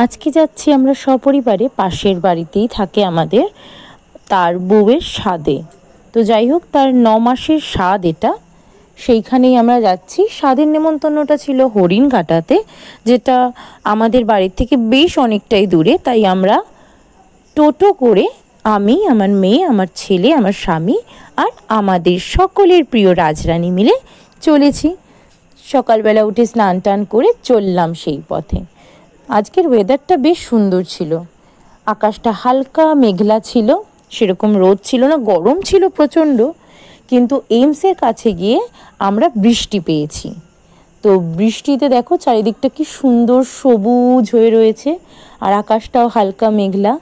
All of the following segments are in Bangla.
আজকে যাচ্ছি আমরা সপরিবারে, পাশের বাড়িতেই থাকে আমাদের, তার বউয়ের স্বাদে। তো যাই হোক, তার 9 মাসের স্বাদ এটা, সেইখানেই আমরা যাচ্ছি। স্বাদের নেমন্তন্নটা ছিল হরিণঘাটাতে, যেটা আমাদের বাড়ির থেকে বেশ অনেকটাই দূরে। তাই আমরা টোটো করে, আমি, আমার মেয়ে, আমার ছেলে, আমার স্বামী আর আমাদের সকলের প্রিয় রাজরানী মিলে চলেছি। সকালবেলা উঠে স্নান টান করে চললাম সেই পথে। আজকের ওয়েদারটা বেশ সুন্দর ছিল, আকাশটা হালকা মেঘলা ছিল, সেরকম রোদ ছিল না, গরম ছিল প্রচণ্ড। কিন্তু এইমসের কাছে গিয়ে আমরা বৃষ্টি পেয়েছি। তো বৃষ্টিতে দেখো চারিদিকটা কি সুন্দর সবুজ হয়ে রয়েছে, আর আকাশটাও হালকা মেঘলা,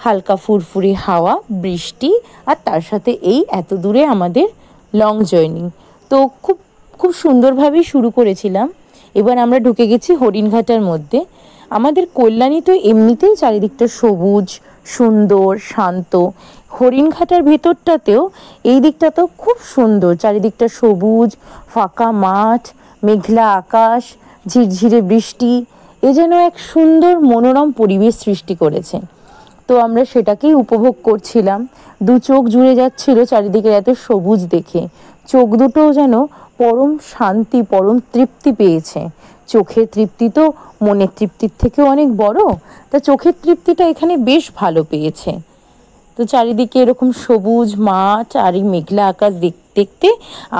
হালকা ফুরফুরে হাওয়া, বৃষ্টি, আর তার সাথে এই এত দূরে আমাদের লং জার্নি। তো খুব খুব সুন্দরভাবেই শুরু করেছিলাম। এবার আমরা ঢুকে গেছি হরিণঘাটার মধ্যে। আমাদের কল্যাণী তো এমনিতেই চারিদিকটা সবুজ, সুন্দর, শান্ত। হরিণঘাটার ভেতরটাতেও এই দিকটাতেও খুব সুন্দর, চারিদিকটা সবুজ, ফাঁকা মাঠ, মেঘলা আকাশ, ঝিরঝিরে বৃষ্টি, এ যেন এক সুন্দর মনোরম পরিবেশ সৃষ্টি করেছে। তো আমরা সেটাকেই উপভোগ করছিলাম। দু চোখ জুড়ে যাচ্ছিল চারিদিকে এত সবুজ দেখে। চোখ দুটোও যেন পরম শান্তি, পরম তৃপ্তি পেয়েছে। চোখের তৃপ্তি তো মনের তৃপ্তির থেকেও অনেক বড়, তা চোখের তৃপ্তিটা এখানে বেশ ভালো পেয়েছে। তো চারিদিকে এরকম সবুজ মাঠ আর এই মেঘলা আকাশ দেখতে দেখতে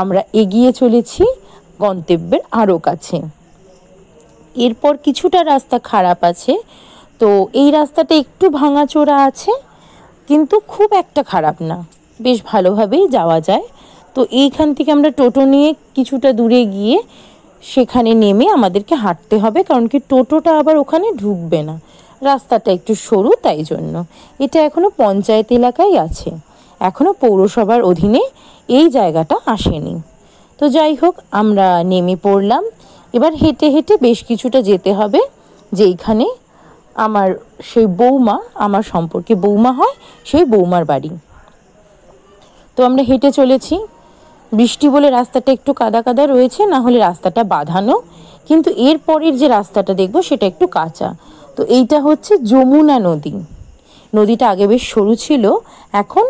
আমরা এগিয়ে চলেছি গন্তব্যের আরও কাছে। এরপর কিছুটা রাস্তা খারাপ আছে, তো এই রাস্তাটা একটু ভাঙাচোরা আছে, কিন্তু খুব একটা খারাপ না, বেশ ভালোভাবেই যাওয়া যায়। তো এইখান থেকে আমরা টোটো নিয়ে কিছুটা দূরে গিয়ে সেখানে নেমে আমাদেরকে হাঁটতে হবে, কারণ কি টোটোটা আবার ওখানে ঢুকবে না, রাস্তাটা একটু সরু, তাই জন্য। এটা এখনও পঞ্চায়েত এলাকায় আছে, এখনও পৌরসভার অধীনে এই জায়গাটা আসেনি। তো যাই হোক, আমরা নেমে পড়লাম। এবার হেঁটে হেঁটে বেশ কিছুটা যেতে হবে, যেইখানে আমার সেই বৌমা, আমার সম্পর্কে বৌমা হয়, সেই বৌমার বাড়ি। তো আমরা হেঁটে চলেছি। বৃষ্টি বলে রাস্তাটা একটু কাদা কাদা রয়েছে, না হলে রাস্তাটা বাঁধানো, কিন্তু এর পরের যে রাস্তাটা দেখবো সেটা একটু কাঁচা। তো এইটা হচ্ছে যমুনা নদী। নদীটা আগে বেশ সরু ছিল, এখন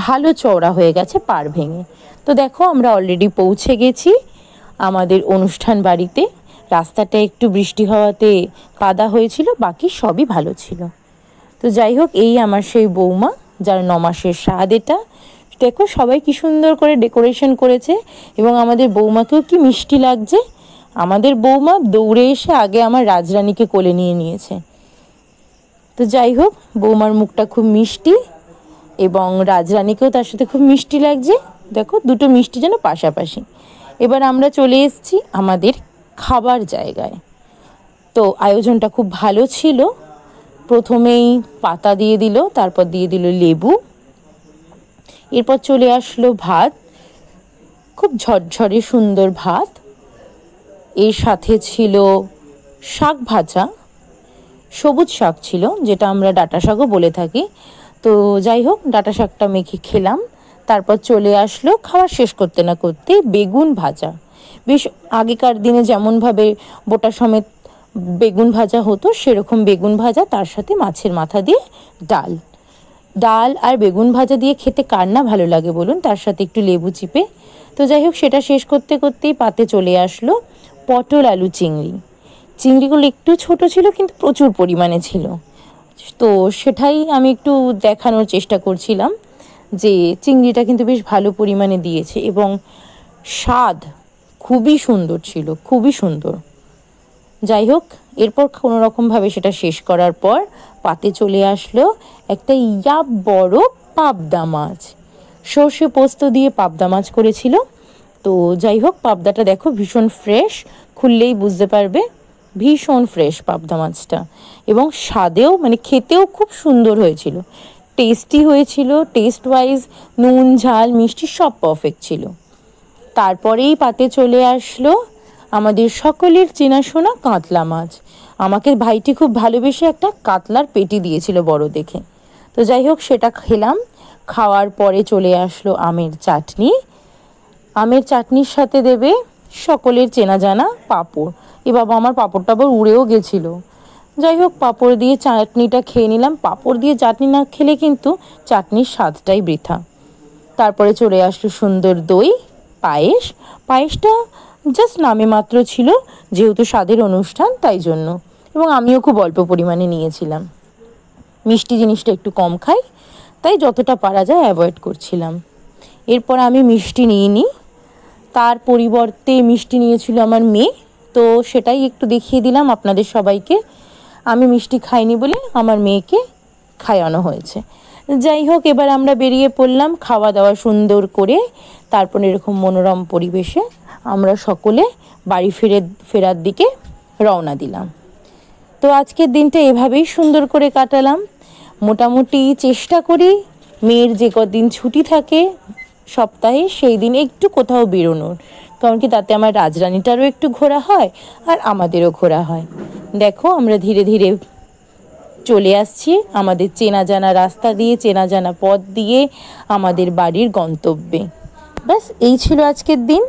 ভালো চওড়া হয়ে গেছে পাড় ভেঙে। তো দেখো, আমরা অলরেডি পৌঁছে গেছি আমাদের অনুষ্ঠান বাড়িতে। রাস্তাটা একটু বৃষ্টি হওয়াতে কাদা হয়েছিল, বাকি সবই ভালো ছিল। তো যাই হোক, এই আমার সেই বৌমা, যার 9 মাসের স্বাদ এটা। দেখো সবাই কি সুন্দর করে ডেকোরেশন করেছে, এবং আমাদের বৌমাকেও কি মিষ্টি লাগছে। আমাদের বৌমা দৌড়ে এসে আগে আমার রাজরানীকে কোলে নিয়ে নিয়েছে। তো যাই হোক, বৌমার মুখটা খুব মিষ্টি, এবং রাজরানীকেও তার সাথে খুব মিষ্টি লাগছে। দেখো দুটো মিষ্টি যেন পাশাপাশি। এবার আমরা চলে এসেছি আমাদের খাবার জায়গায়। তো আয়োজনটা খুব ভালো ছিল। প্রথমেই পাতা দিয়ে দিল, তারপর দিয়ে দিল লেবু, এরপর চলে আসলো ভাত, খুব ঝরঝরে সুন্দর ভাত। এর সাথে ছিল শাক ভাজা, সবুজ শাক ছিল, যেটা আমরা ডাঁটা শাকও বলে থাকি। তো যাই হোক, ডাঁটা শাকটা মেখে খেলাম। তারপর চলে আসলো খাওয়া শেষ করতে না করতে বেগুন ভাজা। বেশ আগেকার দিনে যেমনভাবে বোটা সমেত বেগুন ভাজা হতো, সেরকম বেগুন ভাজা, তার সাথে মাছের মাথা দিয়ে ডাল। ডাল আর বেগুন ভাজা দিয়ে খেতে কার না ভালো লাগে বলুন, তার সাথে একটু লেবু চিপে। তো যাই হোক, সেটা শেষ করতে করতেই পাতে চলে আসলো পটল আলু চিংড়ি। চিংড়িগুলো একটু ছোট ছিল, কিন্তু প্রচুর পরিমাণে ছিল। তো সেটাই আমি একটু দেখানোর চেষ্টা করছিলাম, যে চিংড়িটা কিন্তু বেশ ভালো পরিমাণে দিয়েছে, এবং স্বাদ খুবই সুন্দর ছিল, খুবই সুন্দর। যাই হোক, এরপর কোনো রকমভাবে সেটা শেষ করার পর পাতে চলে আসলো একটা ইয়াব বড় পাবদা মাছ। সর্ষে পোস্ত দিয়ে পাবদা মাছ করেছিল। তো যাই হোক, পাবদাটা দেখো ভীষণ ফ্রেশ, খুললেই বুঝতে পারবে, ভীষণ ফ্রেশ পাবদা মাছটা, এবং স্বাদেও মানে খেতেও খুব সুন্দর হয়েছিল, টেস্টি হয়েছিল। টেস্ট ওয়াইজ নুন ঝাল মিষ্টি সব পারফেক্ট ছিল। তারপরেই পাতে চলে আসলো আমাদের সকলের চেনাশোনা কাতলা মাছ। আমাকে ভাইটি খুব ভালোবেসে একটা কাতলার পেটি দিয়েছিল বড় দেখে। তো যাই হোক, সেটা খেলাম। খাওয়ার পরে চলে আসলো আমের চাটনি। আমের চাটনির সাথে দেবে সকলের চেনা জানা পাঁপড়। এ বাবা, আমার পাঁপড়টা আবার উড়েও গেছিলো। যাই হোক, পাঁপড় দিয়ে চাটনিটা খেয়ে নিলাম। পাঁপড় দিয়ে চাটনি না খেলে কিন্তু চাটনির স্বাদটাই বৃথা। তারপরে চলে আসলো সুন্দর দই, পায়েস। পায়েসটা জাস্ট নামে মাত্র ছিল, যেহেতু স্বাদের অনুষ্ঠান তাই জন্য, এবং আমিও খুব অল্প পরিমাণে নিয়েছিলাম। মিষ্টি জিনিসটা একটু কম খাই, তাই যতটা পারা যায় অ্যাভয়েড করছিলাম। এরপর আমি মিষ্টি নিইনি, তার পরিবর্তে মিষ্টি নিয়েছিল আমার মেয়ে, তো সেটাই একটু দেখিয়ে দিলাম আপনাদের সবাইকে। আমি মিষ্টি খাইনি বলে আমার মেয়েকে খাওয়ানো হয়েছে। যাই হোক, এবার আমরা বেরিয়ে পড়লাম খাওয়া দাওয়া সুন্দর করে। তারপর এরকম মনোরম পরিবেশে আমরা সকলে বাড়ি ফেরার দিকে রওনা দিলাম। তো আজকের দিনটা এভাবেই সুন্দর করে কাটালাম। মোটামুটি চেষ্টা করি মেয়ের যে কদিন ছুটি থাকে সপ্তাহে সেই দিন একটু কোথাও বেরোনোর, কারণ কি তাতে আমার রাজরানীটারও একটু ঘোরা হয় আর আমাদেরও ঘোরা হয়। দেখো, আমরা ধীরে ধীরে চলে আসছি আমাদের চেনা জানা রাস্তা দিয়ে, চেনা জানা পথ দিয়ে আমাদের বাড়ির গন্তব্যে। ব্যাস এই ছিল আজকের দিন।